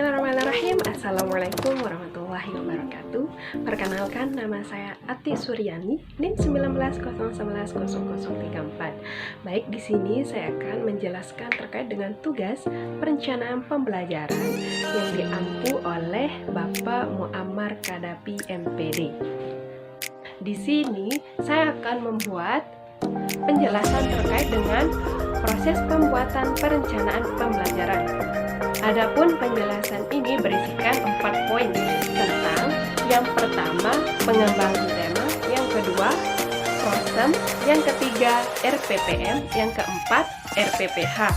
Bismillahirrahmanirrahim. Assalamualaikum warahmatullahi wabarakatuh. Perkenalkan, nama saya Ati Suryani, NIM 1901100034. Baik, di sini saya akan menjelaskan terkait dengan tugas perencanaan pembelajaran yang diampu oleh Bapak Muammar Kadapi MPD. Di sini saya akan membuat penjelasan terkait dengan proses pembuatan perencanaan pembelajaran. Adapun penjelasan ini berisikan 4 poin tentang yang pertama pengembangan tema, yang kedua prosem, yang ketiga RPPM, yang keempat RPPH.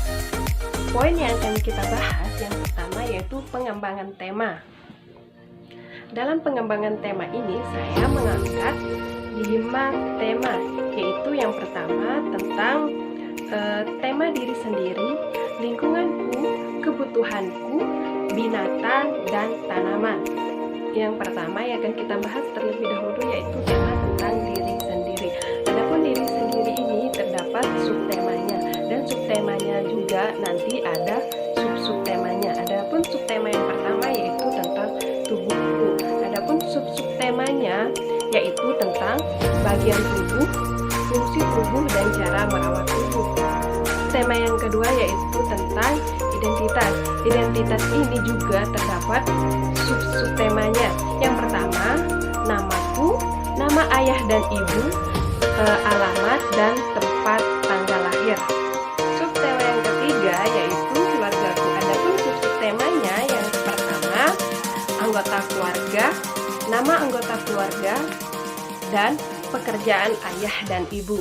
Poin yang akan kita bahas yang pertama yaitu pengembangan tema. Dalam pengembangan tema ini saya mengangkat 5 tema, yaitu yang pertama tentang tema diri sendiri, lingkunganku, kebutuhanku, binatang, dan tanaman. Yang pertama yang akan kita bahas terlebih dahulu yaitu tema tentang diri sendiri. Adapun diri sendiri ini terdapat subtemanya, dan subtemanya juga nanti ada sub-subtemanya. Adapun subtema yang pertama yaitu tentang tubuhku. Adapun sub-subtemanya yaitu tentang bagian tubuh, fungsi tubuh, dan cara merawat tubuh. Tema yang kedua yaitu tentang identitas. Identitas ini juga terdapat sub-subtemanya. Yang pertama, namaku, nama ayah dan ibu, alamat, dan tempat tanggal lahir. Subtema yang ketiga yaitu keluargaku. Adapun sub-subtemanya yang pertama, anggota keluarga, nama anggota keluarga, dan pekerjaan ayah dan ibu.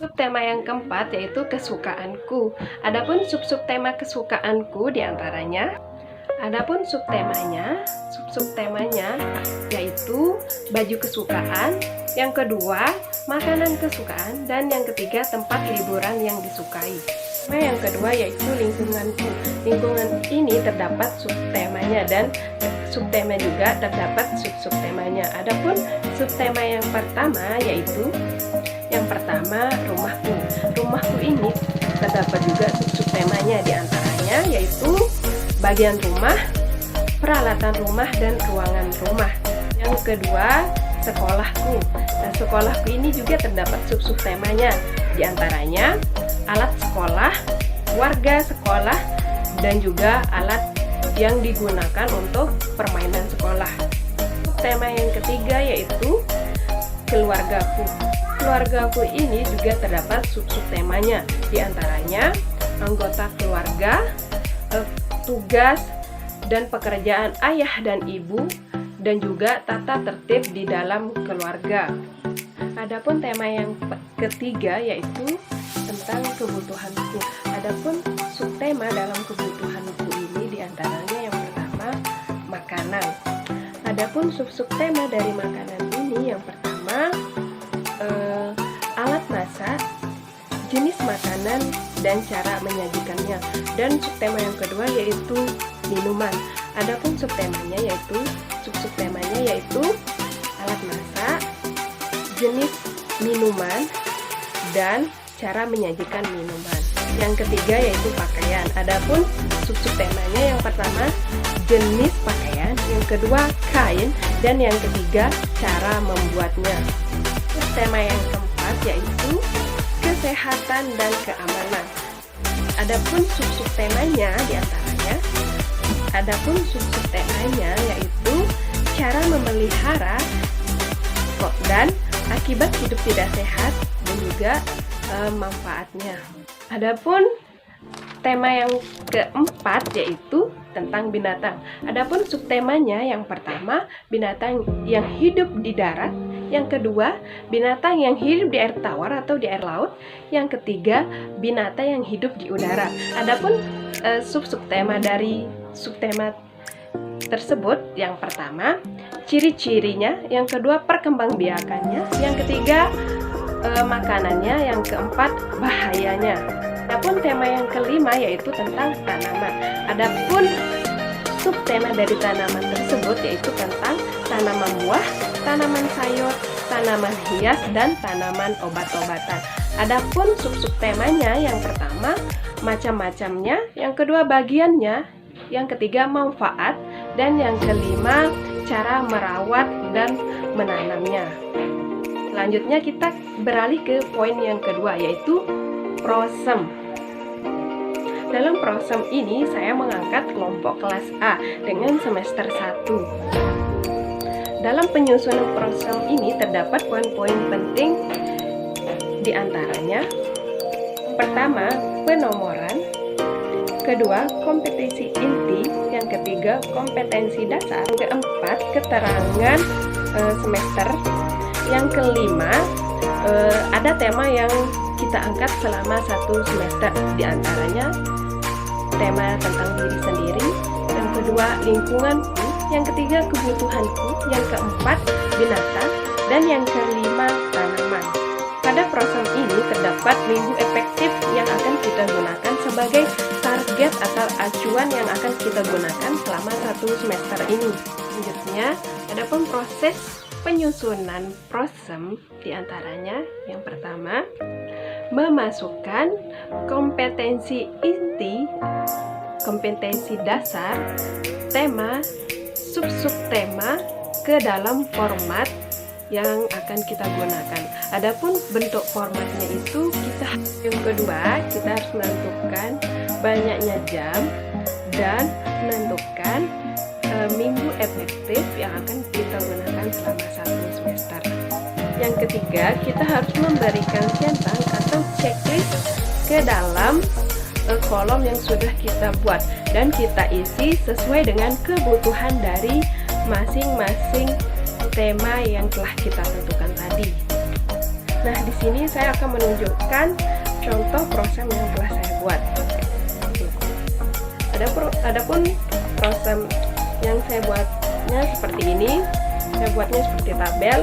Subtema yang keempat yaitu kesukaanku. Adapun sub-subtema kesukaanku diantaranya, adapun subtemanya yaitu baju kesukaan, yang kedua makanan kesukaan, dan yang ketiga tempat liburan yang disukai. Yang kedua yaitu lingkunganku. Lingkungan ini terdapat subtemanya dan subtema juga terdapat sub-subtemanya. Adapun subtema yang pertama yaitu yang pertama rumahku. Rumahku ini terdapat juga sub-subtemanya, diantaranya yaitu bagian rumah, peralatan rumah, dan ruangan rumah. Yang kedua sekolahku. Nah, sekolahku ini juga terdapat sub-subtemanya, diantaranya alat sekolah, warga sekolah, dan juga alat yang digunakan untuk permainan sekolah. Tema yang ketiga yaitu keluargaku. Keluargaku ini juga terdapat sub-subtemanya, diantaranya anggota keluarga, tugas dan pekerjaan ayah dan ibu, dan juga tata tertib di dalam keluarga. Adapun tema yang ketiga yaitu tentang kebutuhanku. Adapun subtema dalam kebutuhanku ini diantaranya yang pertama makanan. Adapun sub-subtema dari makanan ini yang pertama alat masak, jenis makanan, dan cara menyajikannya. Dan subtema yang kedua yaitu minuman. Adapun subtemanya yaitu sub-subtemanya yaitu alat masak, jenis minuman, dan cara menyajikan minuman. Yang ketiga yaitu pakaian. Adapun sub-subtemanya yang pertama jenis pakaian, yang kedua kain, dan yang ketiga cara membuatnya. Tema yang keempat yaitu kesehatan dan keamanan. Adapun sub-subtemanya diantaranya, yaitu cara memelihara dan akibat hidup tidak sehat, dan juga manfaatnya. Adapun tema yang keempat yaitu tentang binatang. Adapun subtemanya yang pertama binatang yang hidup di darat, yang kedua binatang yang hidup di air tawar atau di air laut, yang ketiga binatang yang hidup di udara. Adapun sub-subtema dari subtema tersebut, yang pertama ciri-cirinya, yang kedua perkembangbiakannya, yang ketiga makanannya, yang keempat bahayanya. Adapun tema yang kelima yaitu tentang tanaman. Adapun subtema dari tanaman tersebut yaitu tentang tanaman buah, tanaman sayur, tanaman hias, dan tanaman obat-obatan. Adapun sub-subtemanya yang pertama macam-macamnya, yang kedua bagiannya, yang ketiga manfaat, dan yang kelima cara merawat dan menanamnya. Selanjutnya kita beralih ke poin yang kedua, yaitu prosem. Dalam prosem ini saya mengangkat kelompok kelas A dengan semester 1. Dalam penyusunan prosem ini terdapat poin-poin penting, di antaranya pertama, penomoran, kedua, kompetensi inti, yang ketiga, kompetensi dasar, yang keempat, keterangan semester, yang kelima, ada tema yang kita angkat selama satu semester, di antaranya tema tentang diri sendiri, yang kedua, lingkunganku, yang ketiga, kebutuhanku, yang keempat, binatang, dan yang kelima, tanaman. Pada prosem ini terdapat minggu efektif yang akan kita gunakan sebagai target atau acuan yang akan kita gunakan selama satu semester ini. Selanjutnya, ada proses penyusunan prosem, diantaranya yang pertama, memasukkan kompetensi inti, kompetensi dasar, tema, sub-subtema ke dalam format yang akan kita gunakan. Adapun bentuk formatnya itu yang kedua, kita harus menentukan banyaknya jam dan menentukan minggu efektif yang akan kita gunakan selama satu semester. Yang ketiga, kita harus memberikan centang atau checklist ke dalam kolom yang sudah kita buat dan kita isi sesuai dengan kebutuhan dari masing-masing tema yang telah kita tentukan tadi. Nah, di sini saya akan menunjukkan contoh prosem yang telah saya buat. Adapun prosem yang saya buatnya seperti ini, saya buatnya seperti tabel.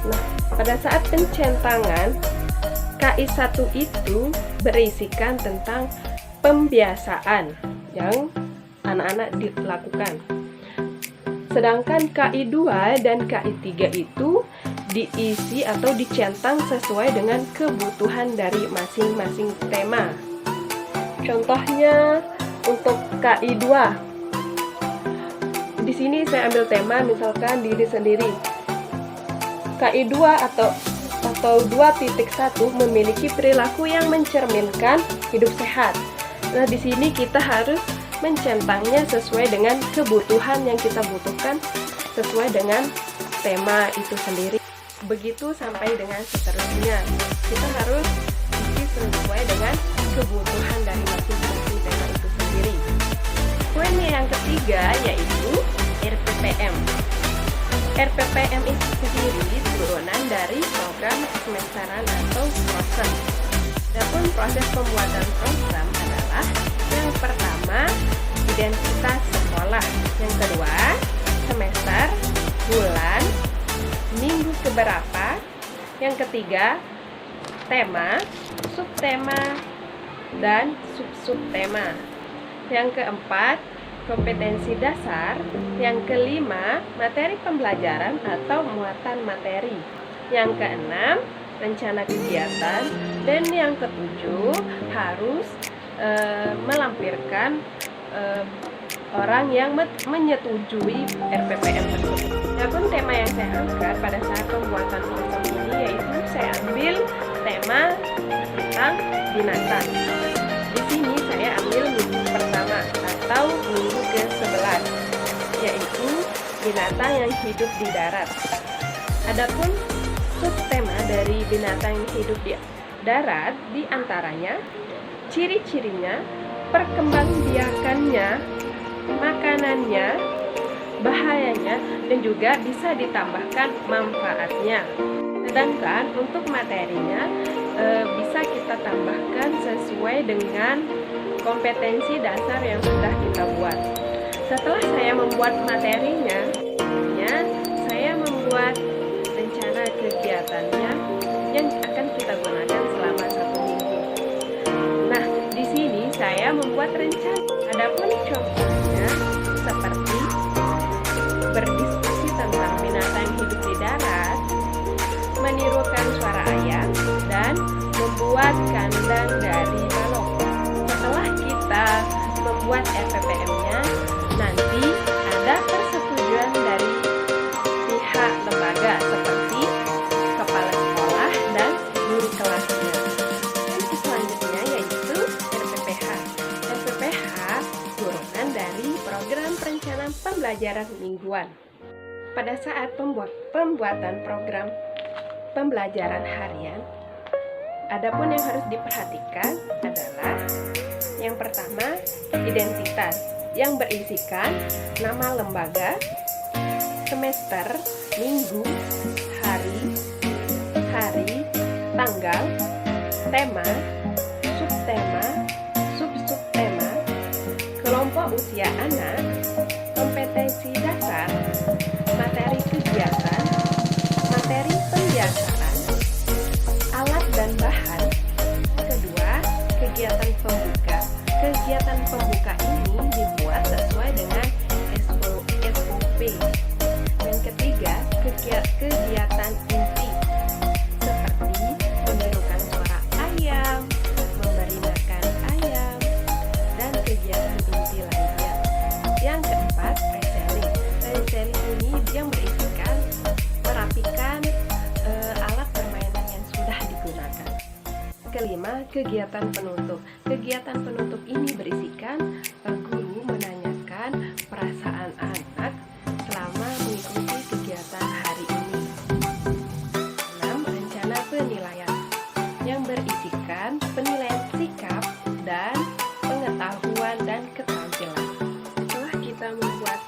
Nah, pada saat pencentangan, KI1 itu berisikan tentang pembiasaan yang anak-anak dilakukan. Sedangkan KI2 dan KI3 itu diisi atau dicentang sesuai dengan kebutuhan dari masing-masing tema. Contohnya untuk KI2. Di sini saya ambil tema misalkan diri sendiri. KI2 atau 2.1 memiliki perilaku yang mencerminkan hidup sehat. Nah, di sini kita harus mencentangnya sesuai dengan kebutuhan yang kita butuhkan sesuai dengan tema itu sendiri. Begitu sampai dengan seterusnya. Kita harus isi sesuai dengan kebutuhan dari masing-masing tema itu sendiri. Poin yang ketiga yaitu RPPM. RPPM itu sendiri turunan dari program semesteran atau prosem. Adapun proses pembuatan program adalah yang pertama, identitas sekolah, yang kedua, semester, bulan, minggu keberapa, yang ketiga, tema, subtema, dan sub-subtema, yang keempat, kompetensi dasar, yang kelima, materi pembelajaran atau muatan materi, yang keenam, rencana kegiatan, dan yang ketujuh harus melampirkan orang yang menyetujui RPPM tersebut. Adapun tema yang saya angkat pada saat pembuatan prosem ini yaitu saya ambil tema tentang binatang. Di sini saya ambil minggu pertama atau minggu ke-11, yaitu binatang yang hidup di darat. Adapun subtema dari binatang yang hidup di darat diantaranya ciri-cirinya, perkembangbiakannya, makanannya, bahayanya, dan juga bisa ditambahkan manfaatnya. Sedangkan untuk materinya bisa kita tambahkan sesuai dengan kompetensi dasar yang sudah kita buat. Setelah saya membuat materinya, saya membuat rencana kegiatannya yang akan kita gunakan selama 1 minggu. Nah, di sini saya membuat rencana. Adapun contohnya seperti berdiskusi tentang binatang hidup di darat, menirukan suara ayam, dan membuat kandang dari balok. Setelah kita membuat RPPM rencana pembelajaran mingguan. Pada saat pembuatan program pembelajaran harian, adapun yang harus diperhatikan adalah yang pertama, identitas yang berisikan nama lembaga, semester, minggu, hari, tanggal, tema, subtema, subtema, kelompok usia anak, kompetensi dasar, materi kegiatan, materi pembiasaan, alat dan bahan. Kedua, kegiatan pembuka. Kegiatan pembuka ini dibuat sesuai dengan SOP. Yang ketiga, kegiatan inti seperti menirukan suara ayam, memberi makan ayam, dan kegiatan inti lainnya. Yang keempat, reselling. Reselling ini yang berisikan merapikan alat permainan yang sudah digunakan. Kelima, kegiatan penutup. Kegiatan penutup ini berisikan guru menanyakan perasaan anak selama mengikuti kegiatan hari ini. 6. Rencana penilaian yang berisikan penilaian sikap dan pengetahuan dan keterampilan. Setelah kita membuat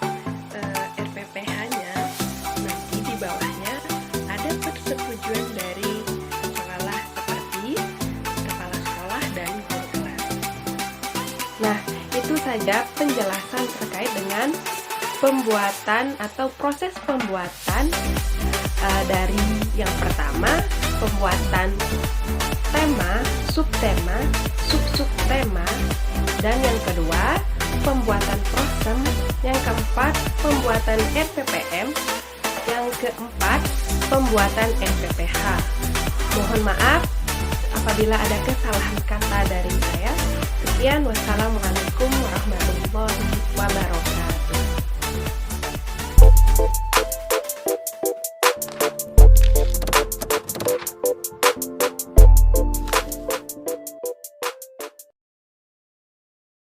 RPPH-nya, nanti di bawahnya ada persetujuan dari sekolah seperti kepala sekolah dan guru kelas. Nah, itu saja penjelasan terkait dengan pembuatan atau proses pembuatan dari yang pertama, pembuatan tema, subtema, subtema, dan yang kedua, pembuatan prosem, yang keempat, pembuatan RPPM, yang keempat, pembuatan RPPH. Mohon maaf apabila ada kesalahan kata dari saya. Sekian, wassalamualaikum warahmatullahi wabarakatuh.